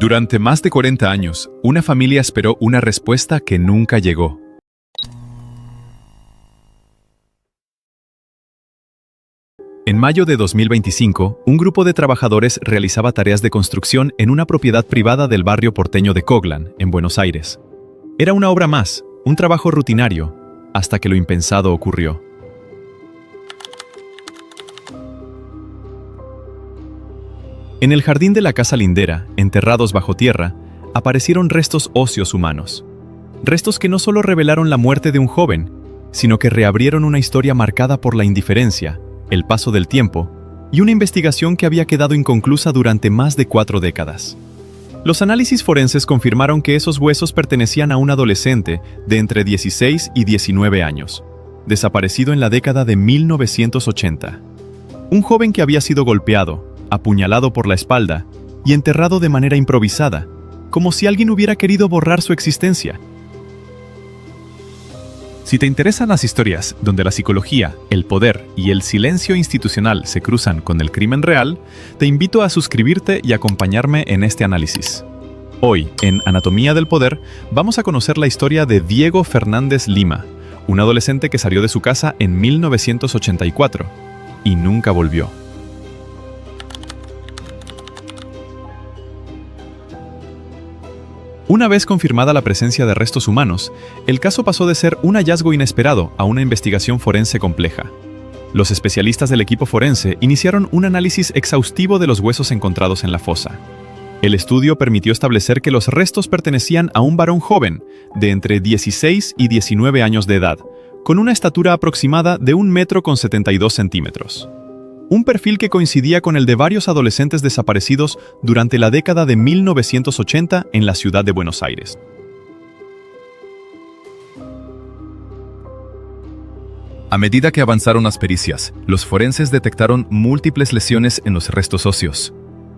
Durante más de 40 años, una familia esperó una respuesta que nunca llegó. En mayo de 2025, un grupo de trabajadores realizaba tareas de construcción en una propiedad privada del barrio porteño de Coglan, en Buenos Aires. Era una obra más, un trabajo rutinario, hasta que lo impensado ocurrió. En el jardín de la casa lindera, enterrados bajo tierra, aparecieron restos óseos humanos. Restos que no solo revelaron la muerte de un joven, sino que reabrieron una historia marcada por la indiferencia, el paso del tiempo y una investigación que había quedado inconclusa durante más de 4 décadas. Los análisis forenses confirmaron que esos huesos pertenecían a un adolescente de entre 16 y 19 años, desaparecido en la década de 1980. Un joven que había sido golpeado, apuñalado por la espalda y enterrado de manera improvisada, como si alguien hubiera querido borrar su existencia. Si te interesan las historias donde la psicología, el poder y el silencio institucional se cruzan con el crimen real, te invito a suscribirte y acompañarme en este análisis. Hoy, en Anatomía del Poder, vamos a conocer la historia de Diego Fernández Lima, un adolescente que salió de su casa en 1984 y nunca volvió. Una vez confirmada la presencia de restos humanos, el caso pasó de ser un hallazgo inesperado a una investigación forense compleja. Los especialistas del equipo forense iniciaron un análisis exhaustivo de los huesos encontrados en la fosa. El estudio permitió establecer que los restos pertenecían a un varón joven, de entre 16 y 19 años de edad, con una estatura aproximada de 1,72 m. Un perfil que coincidía con el de varios adolescentes desaparecidos durante la década de 1980 en la ciudad de Buenos Aires. A medida que avanzaron las pericias, los forenses detectaron múltiples lesiones en los restos óseos.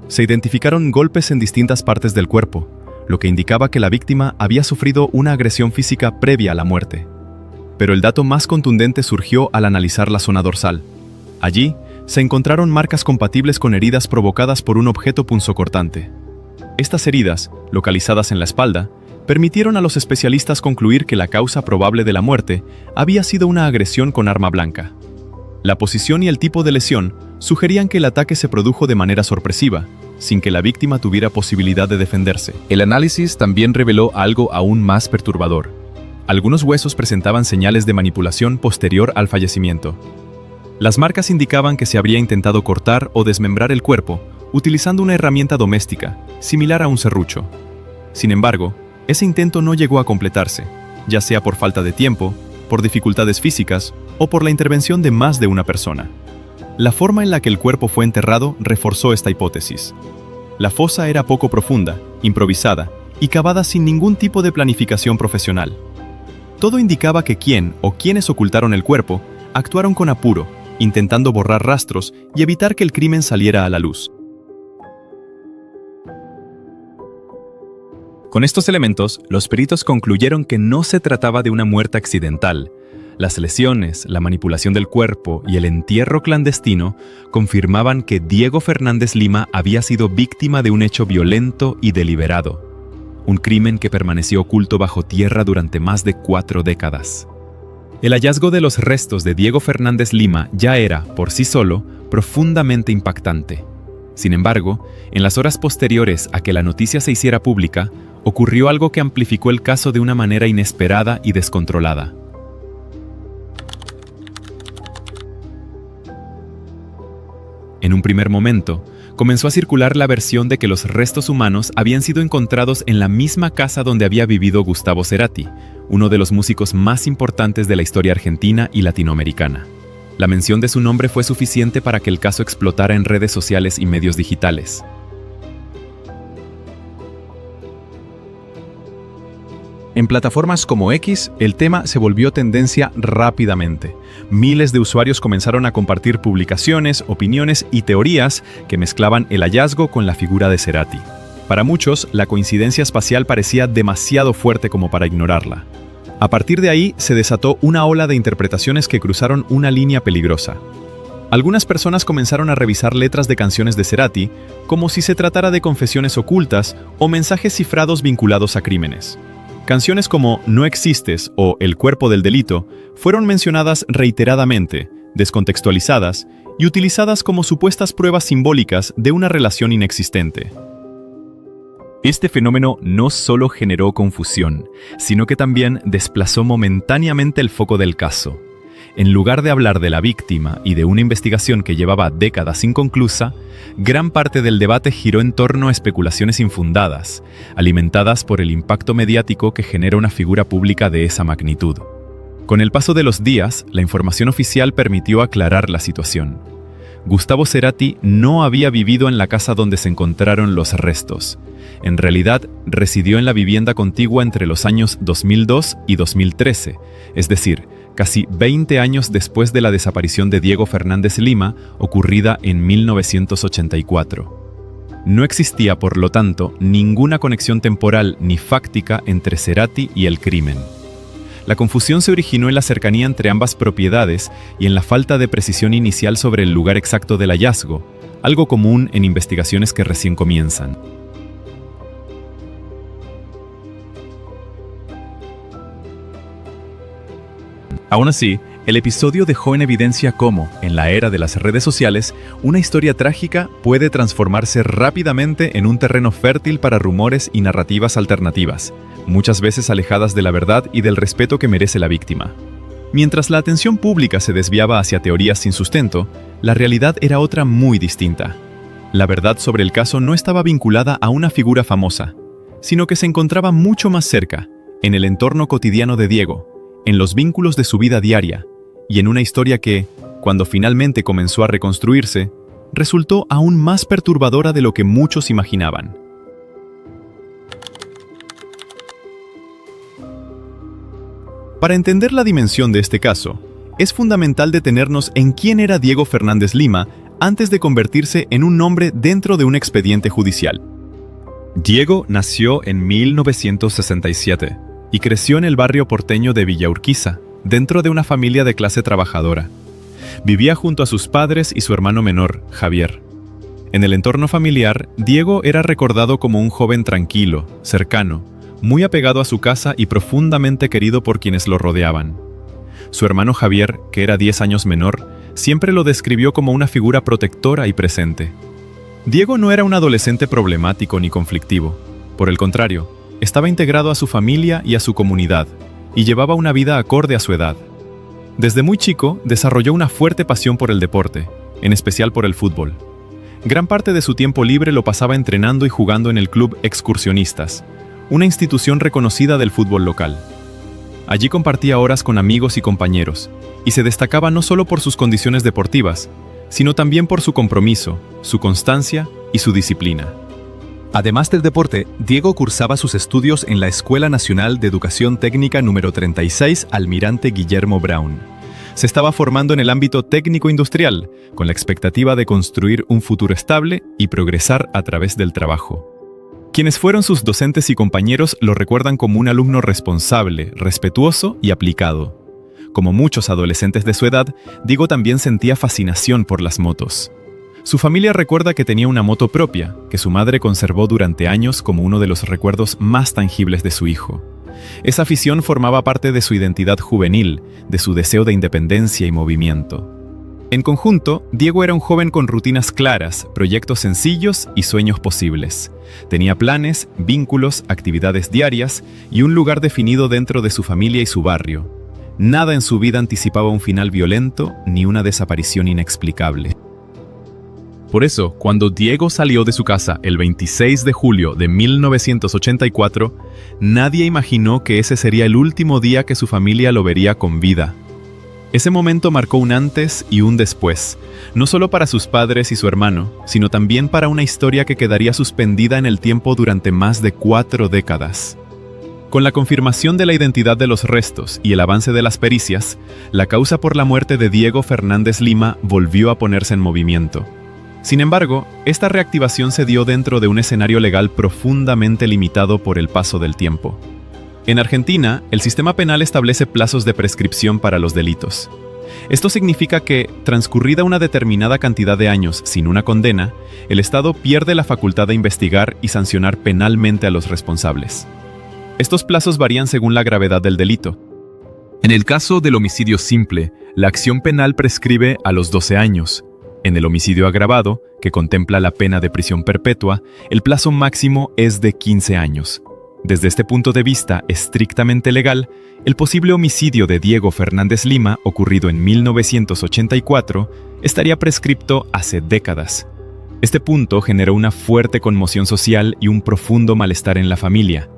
Se identificaron golpes en distintas partes del cuerpo, lo que indicaba que la víctima había sufrido una agresión física previa a la muerte. Pero el dato más contundente surgió al analizar la zona dorsal. Allí, se encontraron marcas compatibles con heridas provocadas por un objeto punzocortante. Estas heridas, localizadas en la espalda, permitieron a los especialistas concluir que la causa probable de la muerte había sido una agresión con arma blanca. La posición y el tipo de lesión sugerían que el ataque se produjo de manera sorpresiva, sin que la víctima tuviera posibilidad de defenderse. El análisis también reveló algo aún más perturbador. Algunos huesos presentaban señales de manipulación posterior al fallecimiento. Las marcas indicaban que se habría intentado cortar o desmembrar el cuerpo utilizando una herramienta doméstica, similar a un serrucho. Sin embargo, ese intento no llegó a completarse, ya sea por falta de tiempo, por dificultades físicas o por la intervención de más de una persona. La forma en la que el cuerpo fue enterrado reforzó esta hipótesis. La fosa era poco profunda, improvisada y cavada sin ningún tipo de planificación profesional. Todo indicaba que quien o quienes ocultaron el cuerpo actuaron con apuro, intentando borrar rastros y evitar que el crimen saliera a la luz. Con estos elementos, los peritos concluyeron que no se trataba de una muerte accidental. Las lesiones, la manipulación del cuerpo y el entierro clandestino confirmaban que Diego Fernández Lima había sido víctima de un hecho violento y deliberado. Un crimen que permaneció oculto bajo tierra durante más de 4 décadas. El hallazgo de los restos de Diego Fernández Lima ya era, por sí solo, profundamente impactante. Sin embargo, en las horas posteriores a que la noticia se hiciera pública, ocurrió algo que amplificó el caso de una manera inesperada y descontrolada. En un primer momento, comenzó a circular la versión de que los restos humanos habían sido encontrados en la misma casa donde había vivido Gustavo Cerati, uno de los músicos más importantes de la historia argentina y latinoamericana. La mención de su nombre fue suficiente para que el caso explotara en redes sociales y medios digitales. En plataformas como X, el tema se volvió tendencia rápidamente. Miles de usuarios comenzaron a compartir publicaciones, opiniones y teorías que mezclaban el hallazgo con la figura de Cerati. Para muchos, la coincidencia espacial parecía demasiado fuerte como para ignorarla. A partir de ahí, se desató una ola de interpretaciones que cruzaron una línea peligrosa. Algunas personas comenzaron a revisar letras de canciones de Cerati como si se tratara de confesiones ocultas o mensajes cifrados vinculados a crímenes. Canciones como No existes o El cuerpo del delito fueron mencionadas reiteradamente, descontextualizadas y utilizadas como supuestas pruebas simbólicas de una relación inexistente. Este fenómeno no solo generó confusión, sino que también desplazó momentáneamente el foco del caso. En lugar de hablar de la víctima y de una investigación que llevaba décadas inconclusa, gran parte del debate giró en torno a especulaciones infundadas, alimentadas por el impacto mediático que genera una figura pública de esa magnitud. Con el paso de los días, la información oficial permitió aclarar la situación. Gustavo Cerati no había vivido en la casa donde se encontraron los restos. En realidad, residió en la vivienda contigua entre los años 2002 y 2013, es decir, casi 20 años después de la desaparición de Diego Fernández Lima, ocurrida en 1984. No existía, por lo tanto, ninguna conexión temporal ni fáctica entre Cerati y el crimen. La confusión se originó en la cercanía entre ambas propiedades y en la falta de precisión inicial sobre el lugar exacto del hallazgo, algo común en investigaciones que recién comienzan. Aún así, el episodio dejó en evidencia cómo, en la era de las redes sociales, una historia trágica puede transformarse rápidamente en un terreno fértil para rumores y narrativas alternativas, muchas veces alejadas de la verdad y del respeto que merece la víctima. Mientras la atención pública se desviaba hacia teorías sin sustento, la realidad era otra muy distinta. La verdad sobre el caso no estaba vinculada a una figura famosa, sino que se encontraba mucho más cerca, en el entorno cotidiano de Diego, en los vínculos de su vida diaria, y en una historia que, cuando finalmente comenzó a reconstruirse, resultó aún más perturbadora de lo que muchos imaginaban. Para entender la dimensión de este caso, es fundamental detenernos en quién era Diego Fernández Lima antes de convertirse en un nombre dentro de un expediente judicial. Diego nació en 1967 y creció en el barrio porteño de Villa Urquiza, dentro de una familia de clase trabajadora. Vivía junto a sus padres y su hermano menor, Javier. En el entorno familiar, Diego era recordado como un joven tranquilo, cercano, muy apegado a su casa y profundamente querido por quienes lo rodeaban. Su hermano Javier, que era 10 años menor, siempre lo describió como una figura protectora y presente. Diego no era un adolescente problemático ni conflictivo. Por el contrario, estaba integrado a su familia y a su comunidad, y llevaba una vida acorde a su edad. Desde muy chico, desarrolló una fuerte pasión por el deporte, en especial por el fútbol. Gran parte de su tiempo libre lo pasaba entrenando y jugando en el club Excursionistas, una institución reconocida del fútbol local. Allí compartía horas con amigos y compañeros, y se destacaba no solo por sus condiciones deportivas, sino también por su compromiso, su constancia y su disciplina. Además del deporte, Diego cursaba sus estudios en la Escuela Nacional de Educación Técnica número 36 Almirante Guillermo Brown. Se estaba formando en el ámbito técnico-industrial, con la expectativa de construir un futuro estable y progresar a través del trabajo. Quienes fueron sus docentes y compañeros lo recuerdan como un alumno responsable, respetuoso y aplicado. Como muchos adolescentes de su edad, Diego también sentía fascinación por las motos. Su familia recuerda que tenía una moto propia, que su madre conservó durante años como uno de los recuerdos más tangibles de su hijo. Esa afición formaba parte de su identidad juvenil, de su deseo de independencia y movimiento. En conjunto, Diego era un joven con rutinas claras, proyectos sencillos y sueños posibles. Tenía planes, vínculos, actividades diarias y un lugar definido dentro de su familia y su barrio. Nada en su vida anticipaba un final violento ni una desaparición inexplicable. Por eso, cuando Diego salió de su casa el 26 de julio de 1984, nadie imaginó que ese sería el último día que su familia lo vería con vida. Ese momento marcó un antes y un después, no solo para sus padres y su hermano, sino también para una historia que quedaría suspendida en el tiempo durante más de 4 décadas. Con la confirmación de la identidad de los restos y el avance de las pericias, la causa por la muerte de Diego Fernández Lima volvió a ponerse en movimiento. Sin embargo, esta reactivación se dio dentro de un escenario legal profundamente limitado por el paso del tiempo. En Argentina, el sistema penal establece plazos de prescripción para los delitos. Esto significa que, transcurrida una determinada cantidad de años sin una condena, el Estado pierde la facultad de investigar y sancionar penalmente a los responsables. Estos plazos varían según la gravedad del delito. En el caso del homicidio simple, la acción penal prescribe a los 12 años. En el homicidio agravado, que contempla la pena de prisión perpetua, el plazo máximo es de 15 años. Desde este punto de vista estrictamente legal, el posible homicidio de Diego Fernández Lima, ocurrido en 1984, estaría prescripto hace décadas. Este punto generó una fuerte conmoción social y un profundo malestar en la familia.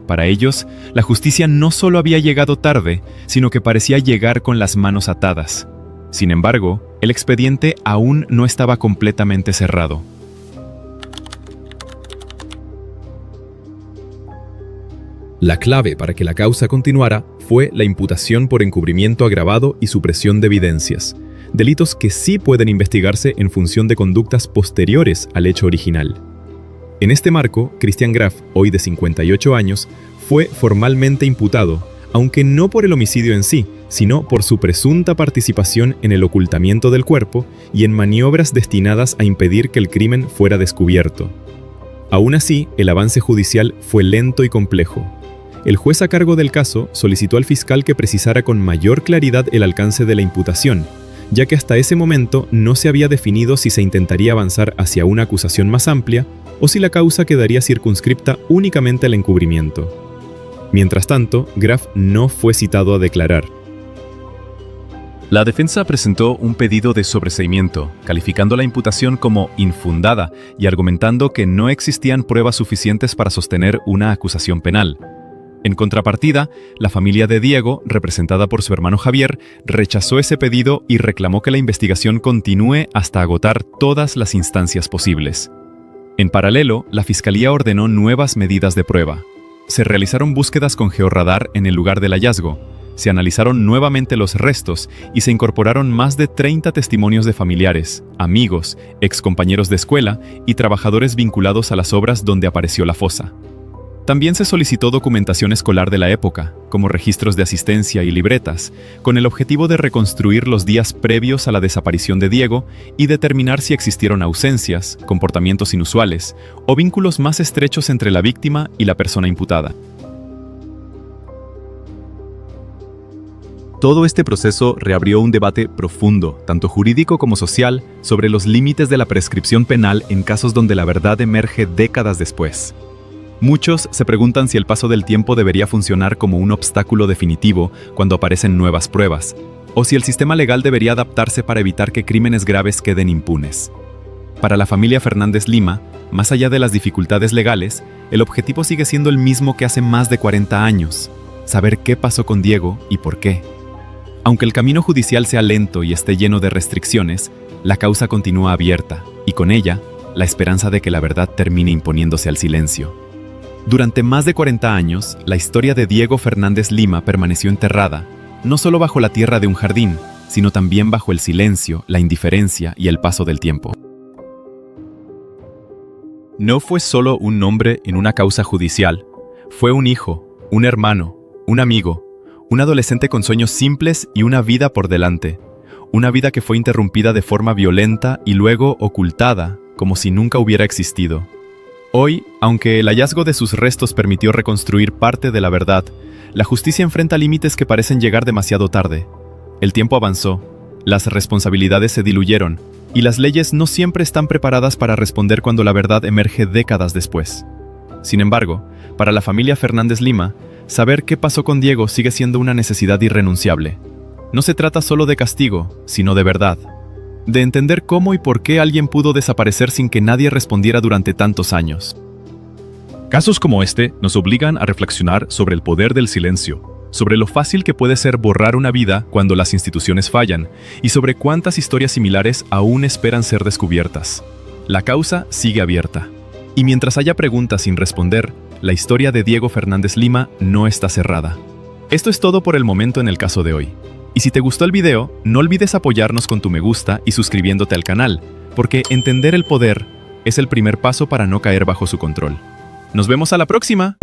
Para ellos, la justicia no solo había llegado tarde, sino que parecía llegar con las manos atadas. Sin embargo, el expediente aún no estaba completamente cerrado. La clave para que la causa continuara fue la imputación por encubrimiento agravado y supresión de evidencias, delitos que sí pueden investigarse en función de conductas posteriores al hecho original. En este marco, Christian Graf, hoy de 58 años, fue formalmente imputado, aunque no por el homicidio en sí, sino por su presunta participación en el ocultamiento del cuerpo y en maniobras destinadas a impedir que el crimen fuera descubierto. Aún así, el avance judicial fue lento y complejo. El juez a cargo del caso solicitó al fiscal que precisara con mayor claridad el alcance de la imputación, ya que hasta ese momento no se había definido si se intentaría avanzar hacia una acusación más amplia o si la causa quedaría circunscripta únicamente al encubrimiento. Mientras tanto, Graf no fue citado a declarar. La defensa presentó un pedido de sobreseimiento, calificando la imputación como infundada y argumentando que no existían pruebas suficientes para sostener una acusación penal. En contrapartida, la familia de Diego, representada por su hermano Javier, rechazó ese pedido y reclamó que la investigación continúe hasta agotar todas las instancias posibles. En paralelo, la Fiscalía ordenó nuevas medidas de prueba. Se realizaron búsquedas con georradar en el lugar del hallazgo, se analizaron nuevamente los restos y se incorporaron más de 30 testimonios de familiares, amigos, excompañeros de escuela y trabajadores vinculados a las obras donde apareció la fosa. También se solicitó documentación escolar de la época, como registros de asistencia y libretas, con el objetivo de reconstruir los días previos a la desaparición de Diego y determinar si existieron ausencias, comportamientos inusuales o vínculos más estrechos entre la víctima y la persona imputada. Todo este proceso reabrió un debate profundo, tanto jurídico como social, sobre los límites de la prescripción penal en casos donde la verdad emerge décadas después. Muchos se preguntan si el paso del tiempo debería funcionar como un obstáculo definitivo cuando aparecen nuevas pruebas, o si el sistema legal debería adaptarse para evitar que crímenes graves queden impunes. Para la familia Fernández Lima, más allá de las dificultades legales, el objetivo sigue siendo el mismo que hace más de 40 años: saber qué pasó con Diego y por qué. Aunque el camino judicial sea lento y esté lleno de restricciones, la causa continúa abierta, y con ella, la esperanza de que la verdad termine imponiéndose al silencio. Durante más de 40 años, la historia de Diego Fernández Lima permaneció enterrada, no solo bajo la tierra de un jardín, sino también bajo el silencio, la indiferencia y el paso del tiempo. No fue solo un nombre en una causa judicial, fue un hijo, un hermano, un amigo, un adolescente con sueños simples y una vida por delante, una vida que fue interrumpida de forma violenta y luego ocultada, como si nunca hubiera existido. Hoy, aunque el hallazgo de sus restos permitió reconstruir parte de la verdad, la justicia enfrenta límites que parecen llegar demasiado tarde. El tiempo avanzó, las responsabilidades se diluyeron, y las leyes no siempre están preparadas para responder cuando la verdad emerge décadas después. Sin embargo, para la familia Fernández Lima, saber qué pasó con Diego sigue siendo una necesidad irrenunciable. No se trata solo de castigo, sino de verdad. De entender cómo y por qué alguien pudo desaparecer sin que nadie respondiera durante tantos años. Casos como este nos obligan a reflexionar sobre el poder del silencio, sobre lo fácil que puede ser borrar una vida cuando las instituciones fallan, y sobre cuántas historias similares aún esperan ser descubiertas. La causa sigue abierta. Y mientras haya preguntas sin responder, la historia de Diego Fernández Lima no está cerrada. Esto es todo por el momento en el caso de hoy. Y si te gustó el video, no olvides apoyarnos con tu me gusta y suscribiéndote al canal, porque entender el poder es el primer paso para no caer bajo su control. ¡Nos vemos a la próxima!